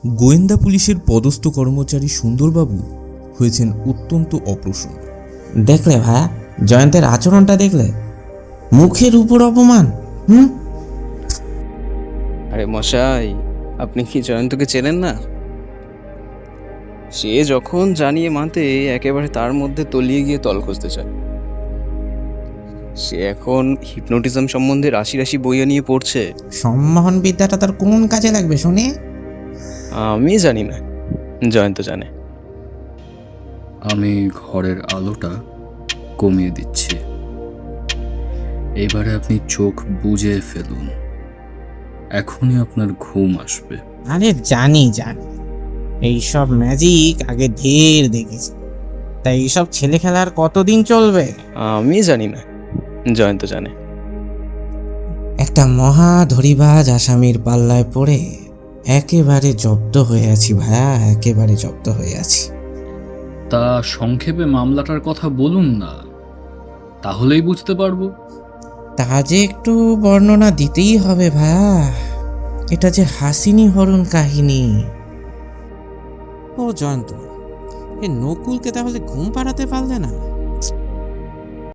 গোয়েন্দা পুলিশের পদস্থ কর্মচারী সুন্দরবাবু হয়েছেন অত্যন্ত অপ্রসন্ন। দেখলে ভাইয়া, জয়ন্তের আচরণটা দেখলে? মুখের উপর অপমান। আরে মশাই, আপনি কি জয়ন্তকে চেনেন না? সে যখন জানিয়ে মাতে একেবারে তার মধ্যে তলিয়ে গিয়ে তল খুঁজতে চায়। সে এখন হিপনোটিজম সম্বন্ধে রাশি রাশি বইয়া নিয়ে পড়ছে। সম্মোহন বিদ্যাটা তার কোন কাজে লাগবে শুনে? আমি জানি না, জয়ন্ত জানে। আমি ঘরের আলোটা কমিয়ে দিচ্ছি। এবারে আপনি চোখ বুজে ফেলুন, এখনই আপনার ঘুম আসবে। আরে জানি এইসব ম্যাজিক আগে ঢের দেখেছি, তাই এইসব ছেলে খেলার কতদিন চলবে? আমি জানি না, জয়ন্ত জানে। একটা মহা ধরিবাজ আসামির পাল্লায় পড়ে একেবারে জব্দ হয়ে আছি ভাইয়া, একেবারে জব্দ হয়ে আছি। তা সংক্ষেপে মামলাটার কথা বলুন না, তাহলেই বুঝতে পারবো। তা যে একটু বর্ণনা দিতেই হবে ভাইয়া, এটা যে হাসিনী হরণ কাহিনী। ও জয়ন্ত, এ নকুলকে তাহলে ঘুম পাড়াতে পারলে না?